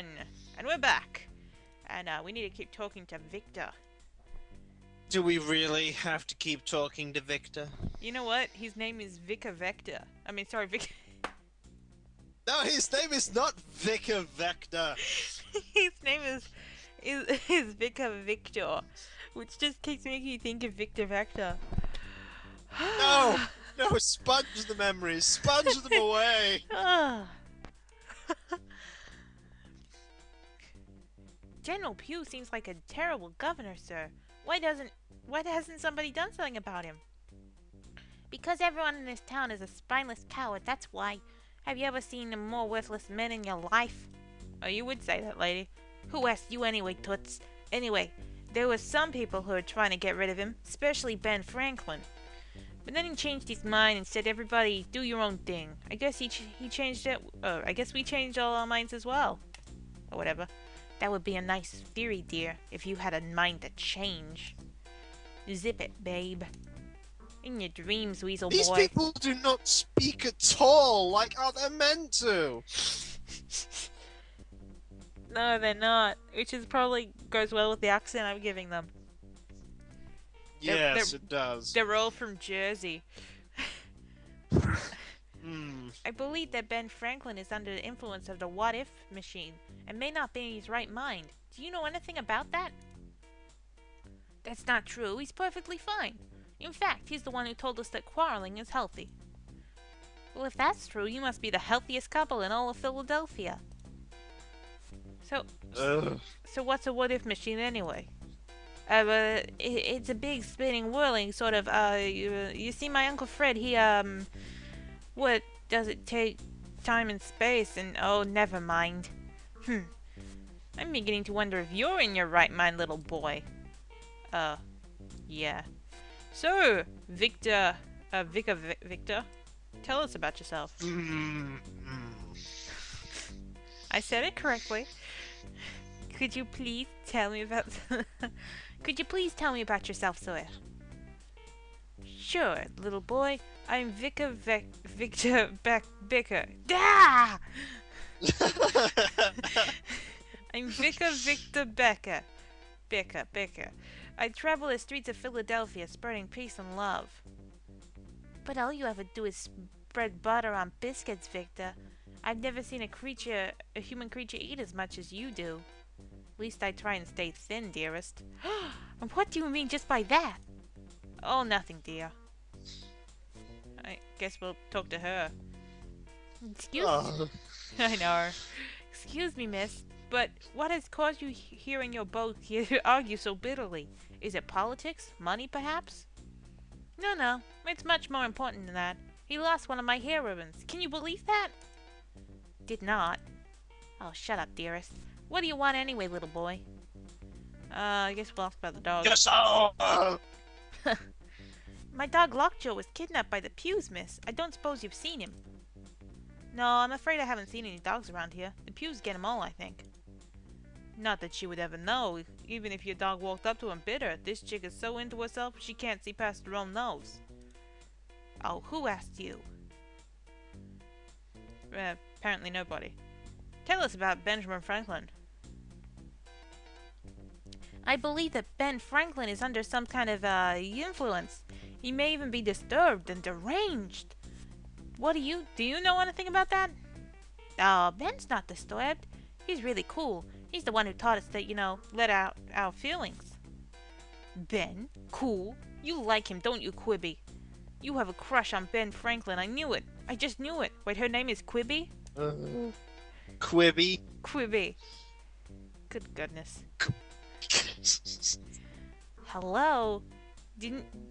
everyone! And we're back. And we need to keep talking to Victor. Do we really have to keep talking to Victor? You know what? His name is Vicar. I mean, sorry, Vic. No, his name is not Vicar Vector. His name is Victor, which just keeps making you think of Victor Vector. No, no, sponge the memories, sponge them away. General Pugh seems like a terrible governor, sir. Why hasn't somebody done something about him? Because everyone in this town is a spineless coward, that's why. Have you ever seen more worthless men in your life? Oh, you would say that, lady. Who asked you anyway, Toots? Anyway, there were some people who were trying to get rid of him, especially Ben Franklin. But then he changed his mind and said, everybody, do your own thing. I guess he changed it. I guess we changed all our minds as well. Or whatever. That would be a nice theory, dear, if you had a mind to change. Zip it, babe. In your dreams, weasel boy. These people do not speak at all, like how they're meant to. No, they're not. Which is probably goes well with the accent I'm giving them. Yes, it does. They're all from Jersey. I believe that Ben Franklin is under the influence of the what-if machine and may not be in his right mind. Do you know anything about that? That's not true. He's perfectly fine. In fact, he's the one who told us that quarreling is healthy. Well, if that's true, you must be the healthiest couple in all of Philadelphia. So what's a what-if machine anyway? It's a big spinning, whirling sort of, you see my Uncle Fred, he, what, does it take time and space and, oh, never mind. I'm beginning to wonder if you're in your right mind, little boy. Yeah. So, Victor, Victor, tell us about yourself. I said it correctly. Could you please tell me about... Could you please tell me about yourself, sir? Sure, little boy. I'm Victor Bicker. Ah! I'm Victor Becker. Bicker. I travel the streets of Philadelphia spreading peace and love. But all you ever do is spread butter on biscuits, Victor. I've never seen a human creature eat as much as you do. At least I try and stay thin, dearest. And what do you mean just by that? Oh, nothing, dear. I guess we'll talk to her. Excuse me. I know. Excuse me, miss, but what has caused you here in your boat here to argue so bitterly? Is it politics? Money, perhaps? No. It's much more important than that. He lost one of my hair ribbons. Can you believe that? Did not. Oh, shut up, dearest. What do you want anyway, little boy? I guess we'll ask about the dog. Yes, My dog Lockjaw was kidnapped by the Pews, miss. I don't suppose you've seen him. No, I'm afraid I haven't seen any dogs around here. The Pews get 'em all, I think. Not that she would ever know, even if your dog walked up to and bit her. This chick is so into herself, she can't see past her own nose. Oh, who asked you? Apparently nobody. Tell us about Benjamin Franklin. I believe that Ben Franklin is under some kind of, influence. He may even be disturbed and deranged. Do you know anything about that? Oh, Ben's not disturbed. He's really cool. He's the one who taught us that, let out our feelings. Ben? Cool? You like him, don't you, Quibby? You have a crush on Ben Franklin. I knew it. I just knew it. Wait, her name is Quibby? Quibby. Quibby. Good goodness. Hello?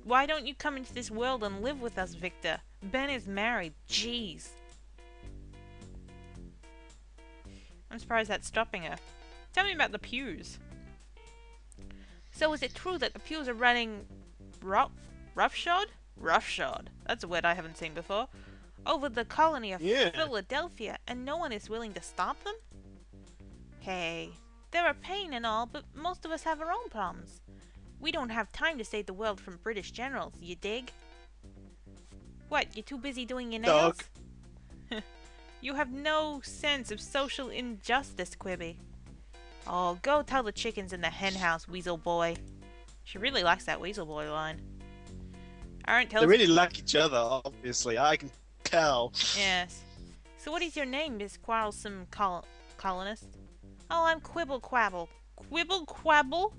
Why don't you come into this world and live with us, Victor? Ben is married. Jeez. I'm surprised that's stopping her. Tell me about the Pews. So is it true that the Pews are running roughshod? Roughshod. That's a word I haven't seen before. Over the colony of Philadelphia, and no one is willing to stop them? Hey, they're a pain and all, but most of us have our own problems. We don't have time to save the world from British generals, you dig? What, you're too busy doing your nails? You have no sense of social injustice, Quibby. Oh, go tell the chickens in the hen house, Weasel Boy. She really likes that Weasel Boy line. Alright, tell They us. really like each other, obviously. I can tell. Yes. So what is your name, Miss Quarrelsome Colonist? Oh, I'm Quibble Quabble. Quibble Quabble?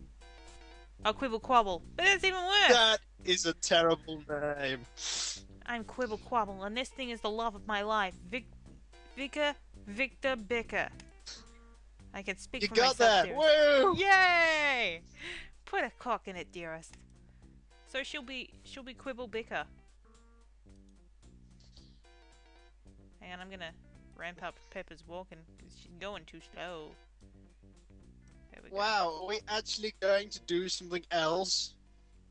Oh, Quibble Quabble. But that's even worse! That is a terrible name. I'm Quibble Quabble, and this thing is the love of my life. Vicar Victor Bicker. I can speak You for got myself, that! dearest. Woo! Yay! Put a cock in it, dearest. So she'll be Quibble Bicker. Hang on, I'm gonna ramp up Pepper's walking because she's going too slow. There we go. Wow, are we actually going to do something else?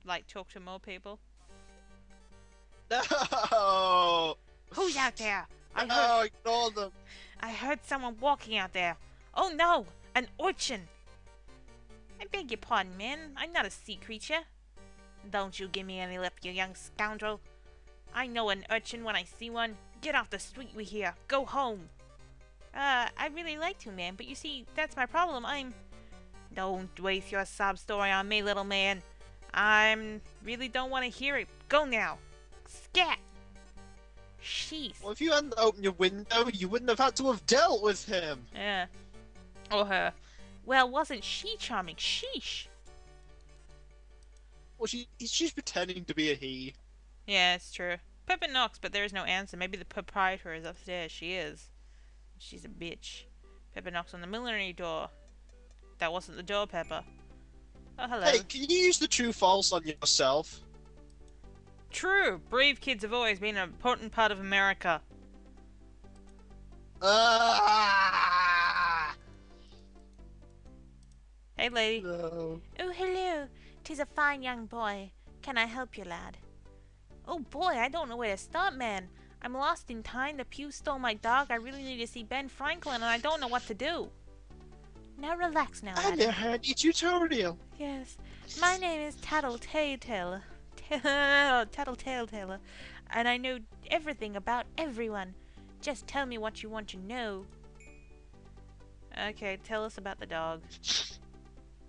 Like talk to more people. No! Who's out there? No, ignore them. I heard someone walking out there. Oh no, an urchin. I beg your pardon, man. I'm not a sea creature. Don't you give me any lip, you young scoundrel. I know an urchin when I see one. Get off the street, we hear. Go home. I'd really like to, man, but you see, that's my problem. Don't waste your sob story on me, little man. Really don't want to hear it. Go now. Scat. Sheesh. Well, if you hadn't opened your window, you wouldn't have had to have dealt with him. Yeah. Or her. Well, wasn't she charming? Sheesh. Well, she's pretending to be a he. Yeah, it's true. Pepper knocks, but there is no answer. Maybe the proprietor is upstairs. She is. She's a bitch. Pepper knocks on the millinery door. That wasn't the door, Pepper. Oh, hello. Hey, can you use the true-false on yourself? True. Brave kids have always been an important part of America. Ah! Hey, lady. No. Oh, hello. 'Tis a fine young boy. Can I help you, lad? Oh boy, I don't know where to start, man. I'm lost in time. The pew stole my dog. I really need to see Ben Franklin, and I don't know what to do. Now relax now, I'm lad. your handy tutorial. Yes. My name is Tattletale. Tattletale Taylor. And I know everything about everyone. Just tell me what you want to know. Okay, tell us about the dog.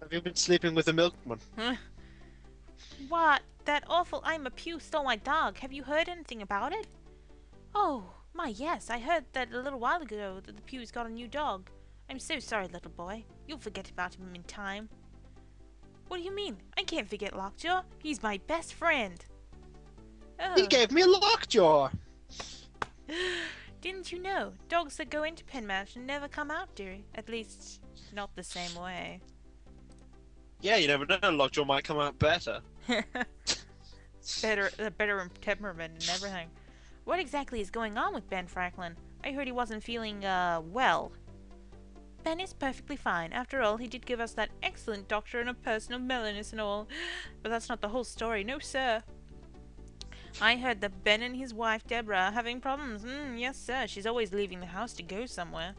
Have you been sleeping with the milkman? What? That awful I'm a Pew stole my dog. Have you heard anything about it? Oh, my yes. I heard that a little while ago that the Pew's got a new dog. I'm so sorry, little boy. You'll forget about him in time. What do you mean? I can't forget Lockjaw. He's my best friend. Oh. He gave me a lockjaw. Didn't you know? Dogs that go into Pen Mansion never come out, dearie. At least, not the same way. Yeah, you never know. Lockjaw might come out better. better in temperament and everything. What exactly is going on with Ben Franklin? I heard he wasn't feeling, well. Ben is perfectly fine. After all, he did give us that excellent doctrine of personal mellowness and all. But that's not the whole story. No, sir. I heard that Ben and his wife, Deborah, are having problems. Yes, sir. She's always leaving the house to go somewhere.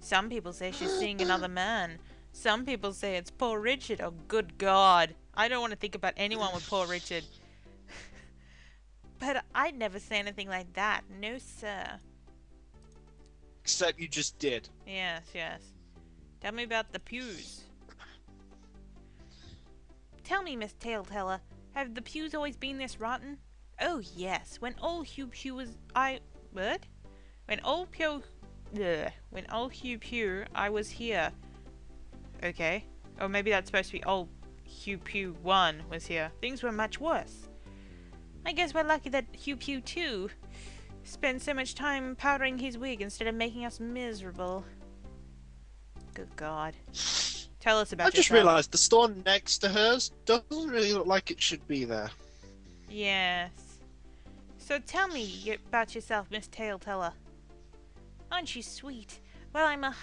Some people say she's seeing another man. Some people say it's poor Richard. Oh, good God. I don't want to think about anyone with poor Richard. But I'd never say anything like that. No, sir. Except you just did. Yes, yes. Tell me about the pews. Tell me, Miss Taleteller, have the pews always been this rotten? Oh, yes. When old Hugh Pew was... What? When old Hugh Pew, I was here. Okay. Or maybe that's supposed to be old Hugh Pew 1 was here. Things were much worse. I guess we're lucky that Hugh Pew 2 spent so much time powdering his wig instead of making us miserable. Good God. Tell us about I just yourself. realised the store next to hers doesn't really look like it should be there. Yes. So tell me about yourself, Miss Taleteller. Aren't you sweet? Well, I'm a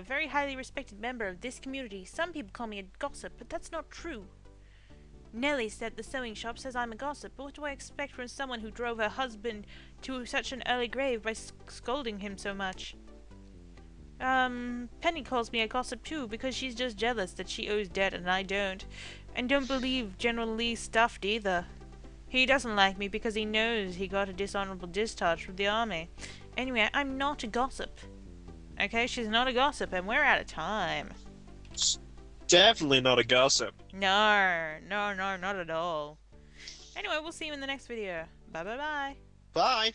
very highly respected member of this community. Some people call me a gossip, but that's not true. Nellie said the sewing shop says I'm a gossip, but what do I expect from someone who drove her husband to such an early grave by scolding him so much? Penny calls me a gossip too, because she's just jealous that she owes debt and I don't. And don't believe General Lee's stuffed either. He doesn't like me because he knows he got a dishonorable discharge from the army. Anyway, I'm not a gossip. Okay, she's not a gossip, and we're out of time. Definitely not a gossip. No, no, no, not at all. Anyway, we'll see you in the next video. Bye bye bye. Bye.